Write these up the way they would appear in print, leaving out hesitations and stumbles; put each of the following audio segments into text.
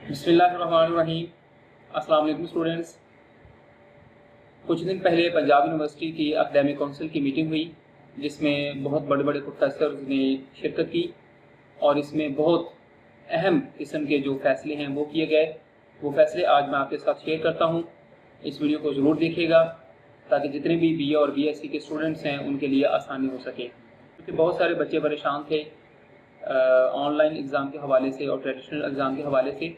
बिस्मिल्लाहिर्रहमानिर्रहीम। अस्सलाम वालेकुम स्टूडेंट्स। कुछ दिन पहले पंजाब यूनिवर्सिटी की एकेडमिक काउंसिल की मीटिंग हुई, जिसमें बहुत बड़े बड़े प्रोफेसर ने शिरकत की और इसमें बहुत अहम किस्म के जो फैसले हैं वो किए गए। वो फैसले आज मैं आपके साथ शेयर करता हूँ। इस वीडियो को ज़रूर देखिएगा ताकि जितने भी बीए और बीएससी के स्टूडेंट्स हैं उनके लिए आसानी हो सके, क्योंकि बहुत सारे बच्चे परेशान थे ऑनलाइन एग्ज़ाम के हवाले से और ट्रेडिशनल एग्ज़ाम के हवाले से।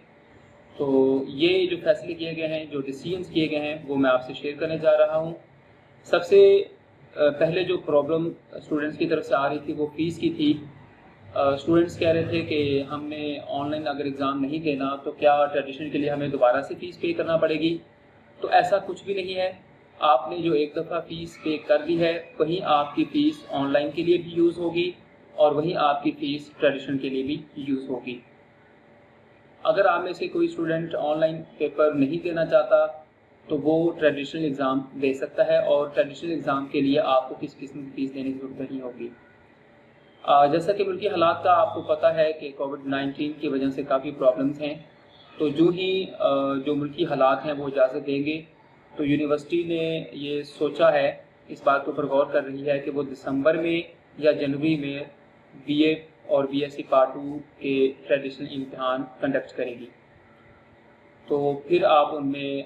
तो ये जो फैसले किए गए हैं, जो डिसीजंस किए गए हैं, वो मैं आपसे शेयर करने जा रहा हूँ। सबसे पहले जो प्रॉब्लम स्टूडेंट्स की तरफ से आ रही थी वो फ़ीस की थी। स्टूडेंट्स कह रहे थे कि हमें ऑनलाइन अगर एग्ज़ाम नहीं देना तो क्या ट्रेडिशनल के लिए हमें दोबारा से फ़ीस पे करना पड़ेगी। तो ऐसा कुछ भी नहीं है। आपने जो एक दफ़ा फ़ीस पे कर दी है वहीं आपकी फ़ीस ऑनलाइन के लिए भी यूज़ होगी और वहीं आपकी फ़ीस ट्रेडिशनल के लिए भी यूज़ होगी। अगर आप में से कोई स्टूडेंट ऑनलाइन पेपर नहीं देना चाहता तो वो ट्रेडिशनल एग्ज़ाम दे सकता है और ट्रेडिशनल एग्ज़ाम के लिए आपको किसी किस्म की फ़ीस देने की ज़रूरत नहीं होगी। जैसा कि मुल्की हालात का आपको पता है कि कोविड-19 की वजह से काफ़ी प्रॉब्लम्स हैं, तो जो ही जो मुल्की हालात हैं वो इजाज़त देंगे तो यूनिवर्सिटी ने ये सोचा है, इस बात के ऊपर गौर कर रही है कि वो दिसंबर में या जनवरी में बीए और बीएससी पार्ट 2 के ट्रेडिशनल इम्तिहान कंडक्ट करेगी। तो फिर आप उनमें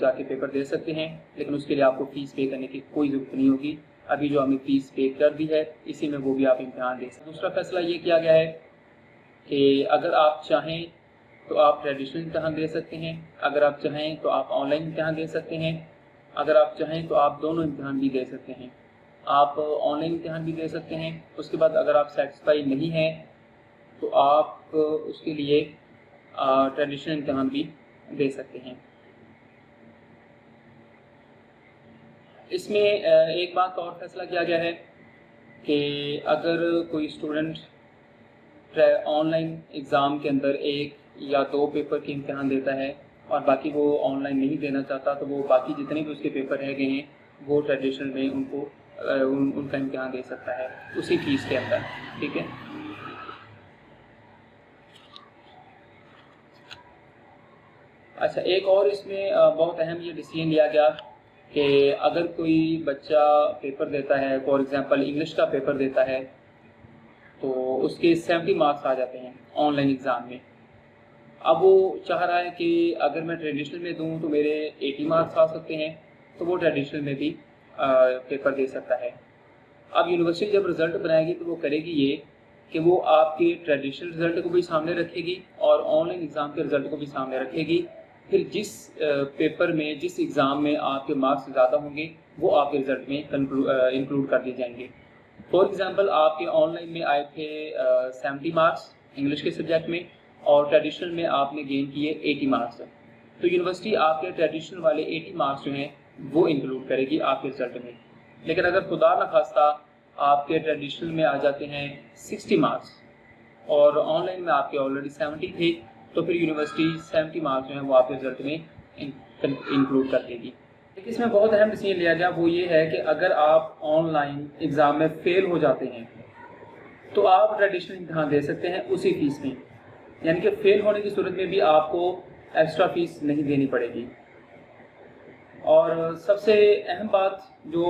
जाके पेपर दे सकते हैं, लेकिन उसके लिए आपको फ़ीस पे करने की कोई ज़रूरत नहीं होगी। अभी जो हमने फ़ीस पे कर दी है इसी में वो भी आप इम्तिहान दे सकते हैं। दूसरा फैसला ये किया गया है कि अगर आप चाहें तो आप ट्रेडिशनल इम्तिहान दे सकते हैं, अगर आप चाहें तो आप ऑनलाइन इम्तिहान दे सकते हैं, अगर आप चाहें तो आप दोनों इम्तिहान भी दे सकते हैं। आप ऑनलाइन इम्तिहान भी दे सकते हैं। उसके बाद अगर आप सेटिस्फाई नहीं हैं तो आप उसके लिए ट्रेडिशनल इम्तिहान भी दे सकते हैं। इसमें एक बात का और फैसला किया गया है कि अगर कोई स्टूडेंट ऑनलाइन एग्ज़ाम के अंदर 1 या 2 पेपर के इम्तिहान देता है और बाकी वो ऑनलाइन नहीं देना चाहता, तो वो बाकी जितने भी उसके पेपर रह गए हैं वो ट्रेडिशनल में उनको उनका इम्तिहान दे सकता है उसी फीस के अंदर। ठीक है। अच्छा, एक और इसमें बहुत अहम ये डिसीजन लिया गया कि अगर कोई बच्चा पेपर देता है, फॉर एग्जांपल इंग्लिश का पेपर देता है, तो उसके 70 मार्क्स आ जाते हैं ऑनलाइन एग्ज़ाम में। अब वो चाह रहा है कि अगर मैं ट्रेडिशनल में दूं तो मेरे 80 मार्क्स आ सकते हैं, तो वो ट्रेडिशनल में भी पेपर दे सकता है। अब यूनिवर्सिटी जब रिज़ल्ट बनाएगी तो वो करेगी ये कि वो आपके ट्रेडिशनल रिज़ल्ट को भी सामने रखेगी और ऑनलाइन एग्ज़ाम के रिज़ल्ट को भी सामने रखेगी। फिर जिस पेपर में, जिस एग्ज़ाम में आपके मार्क्स ज़्यादा होंगे वो आपके रिज़ल्ट में इंक्लूड कर दिए जाएंगे। फॉर एग्ज़ाम्पल आपके ऑनलाइन में आए थे 70 मार्क्स इंग्लिश के सब्जेक्ट में और ट्रेडिशनल में आपने गेन किए 80 मार्क्स, तो यूनिवर्सिटी आपके ट्रेडिशनल वाले 80 मार्क्स जो हैं वो इंक्लूड करेगी आपके रिज़ल्ट में। लेकिन अगर खुदा न खास्ता आपके ट्रेडिशनल में आ जाते हैं 60 मार्क्स और ऑनलाइन में आपके ऑलरेडी 70 थे, तो फिर यूनिवर्सिटी 70 मार्क्स जो हैं वो आपके रिज़ल्ट में इंक्लूड कर देगी। लेकिन इसमें बहुत अहम डिसीजन लिया गया, वो ये है कि अगर आप ऑनलाइन एग्ज़ाम में फ़ेल हो जाते हैं तो आप ट्रेडिशनल इम्तिहान दे सकते हैं उसी फीस में, यानी कि फ़ेल होने की सूरत में भी आपको एक्स्ट्रा फ़ीस नहीं देनी पड़ेगी। और सबसे अहम बात जो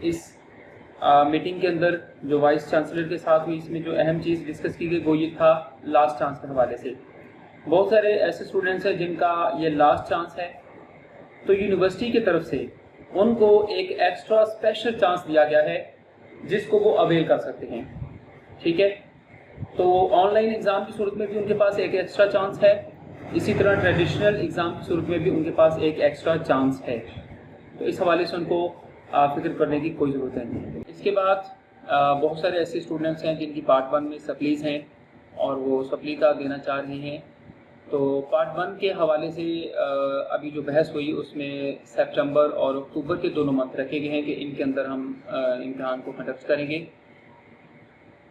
इस मीटिंग के अंदर जो वाइस चांसलर के साथ हुई, इसमें जो अहम चीज़ डिस्कस की गई वो ये था लास्ट चांस के हवाले से। बहुत सारे ऐसे स्टूडेंट्स हैं जिनका ये लास्ट चांस है, तो यूनिवर्सिटी की तरफ से उनको एक एक्स्ट्रा स्पेशल चांस दिया गया है जिसको वो अवेल कर सकते हैं। ठीक है। तो ऑनलाइन एग्ज़ाम की सूरत में भी उनके पास एक एक्स्ट्रा चांस है, इसी तरह ट्रेडिशनल एग्ज़ाम की सूरत में भी उनके पास एक एक्स्ट्रा चांस है। तो इस हवाले से उनको फिक्र करने की कोई ज़रूरत नहीं है। इसके बाद बहुत सारे ऐसे स्टूडेंट्स हैं जिनकी पार्ट 1 में सप्लीज़ हैं और वो सप्ली का देना चाह रहे हैं। तो पार्ट 1 के हवाले से अभी जो बहस हुई उसमें सितंबर और अक्टूबर के दोनों मंथ रखे गए हैं कि इनके अंदर हम इम्तिहान को कंडक्ट करेंगे।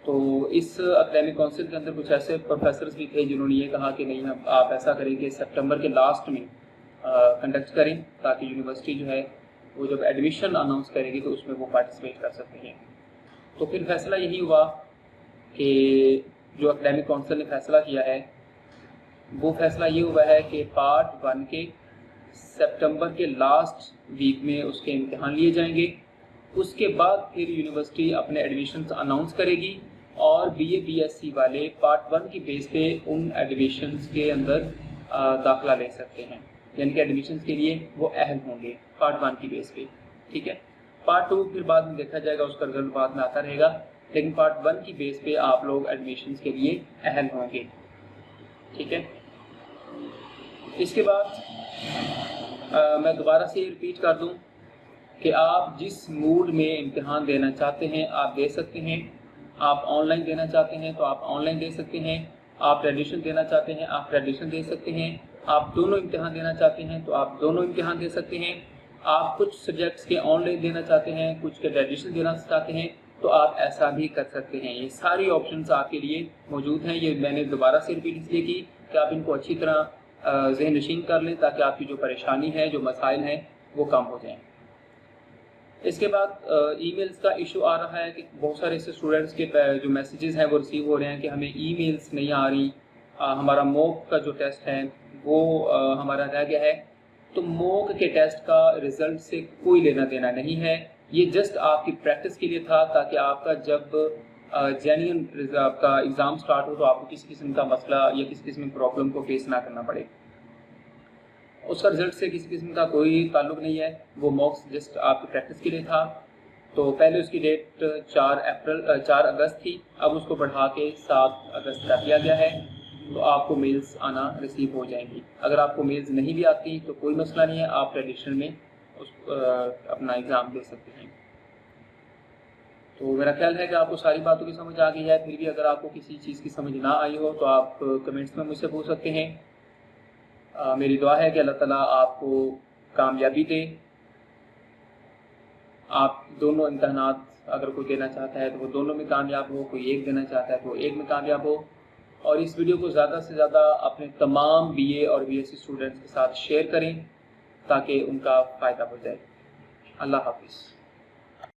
तो इस एकेडमिक काउंसिल के अंदर कुछ ऐसे प्रोफेसर्स भी थे जिन्होंने ये कहा कि नहीं, आप ऐसा करें कि सितंबर के लास्ट में कंडक्ट करें ताकि यूनिवर्सिटी जो है वो जब एडमिशन अनाउंस करेगी तो उसमें वो पार्टिसिपेट कर सकते हैं। तो फिर फैसला यही हुआ कि जो एकेडमिक काउंसिल ने फैसला किया है वो फैसला ये हुआ है कि पार्ट 1 के सितंबर के लास्ट वीक में उसके इम्तिहान लिए जाएंगे। उसके बाद फिर यूनिवर्सिटी अपने एडमिशन्स अनाउंस करेगी और BA BSc वाले पार्ट 1 की बेस पे उन एडमिशन्स के अंदर दाखिला ले सकते हैं, यानी कि एडमिशन्स के लिए वो अहल होंगे पार्ट 1 की बेस पे। ठीक है, पार्ट 2 फिर बाद में देखा जाएगा, उसका रिजल्ट बाद में आता रहेगा, लेकिन पार्ट 1 की बेस पे आप लोग एडमिशन्स के लिए अहल होंगे। ठीक है, इसके बाद मैं दोबारा से रिपीट कर दूं कि आप जिस मूड में इम्तिहान देना चाहते हैं आप दे सकते हैं। आप ऑनलाइन देना चाहते हैं तो आप ऑनलाइन दे सकते हैं, आप ट्रेडिशन देना चाहते हैं आप ट्रेडिशन दे सकते हैं, आप दोनों इम्तिहान देना चाहते हैं तो आप दोनों इम्तिहान दे सकते हैं, आप कुछ सब्जेक्ट्स के ऑनलाइन देना चाहते हैं, कुछ के ट्रेडिशन देना चाहते हैं तो आप ऐसा भी कर सकते हैं। ये सारी ऑप्शंस आपके लिए मौजूद हैं। ये मैंने दोबारा से रिपीट इसलिए की कि आप इनको अच्छी तरह ज़हन नशीन कर लें ताकि आपकी जो परेशानी है, जो मसाइल हैं, वो कम हो जाएं। इसके बाद ईमेल्स का इशू आ रहा है कि बहुत सारे ऐसे स्टूडेंट्स के जो मैसेजेस हैं वो रिसीव हो रहे हैं कि हमें ईमेल्स नहीं आ रही, हमारा मॉक का जो टेस्ट है वो हमारा रह गया है। तो मॉक के टेस्ट का रिज़ल्ट से कोई लेना देना नहीं है, ये जस्ट आपकी प्रैक्टिस के लिए था ताकि आपका जब जेन्युइन आपका एग्ज़ाम स्टार्ट हो तो आपको किसी किस्म का मसला या किसी किस्म की प्रॉब्लम को फेस ना करना पड़े। उसका रिजल्ट से किसी किस्म का कोई ताल्लुक नहीं है, वो मॉक्स जस्ट आपकी प्रैक्टिस के लिए था। तो पहले उसकी डेट 4 अगस्त थी, अब उसको बढ़ा के 7 अगस्त कर दिया गया है। तो आपको मेल्स आना रिसीव हो जाएंगी। अगर आपको मेल्स नहीं भी आती तो कोई मसला नहीं है, आप ट्रेडिशनल में अपना एग्ज़ाम दे सकते हैं। तो मेरा ख्याल है कि आपको सारी बातों की समझ आ गई है। फिर भी अगर आपको किसी चीज़ की समझ ना आई हो तो आप कमेंट्स में मुझसे पूछ सकते हैं। मेरी दुआ है कि अल्लाह ताला आपको कामयाबी दे। आप दोनों इम्तहानात अगर कोई देना चाहता है तो वो दोनों में कामयाब हो, कोई एक देना चाहता है तो वो एक में कामयाब हो। और इस वीडियो को ज़्यादा से ज़्यादा अपने तमाम BA और BSc स्टूडेंट्स के साथ शेयर करें ताकि उनका फ़ायदा हो जाए। अल्लाह हाफिज़।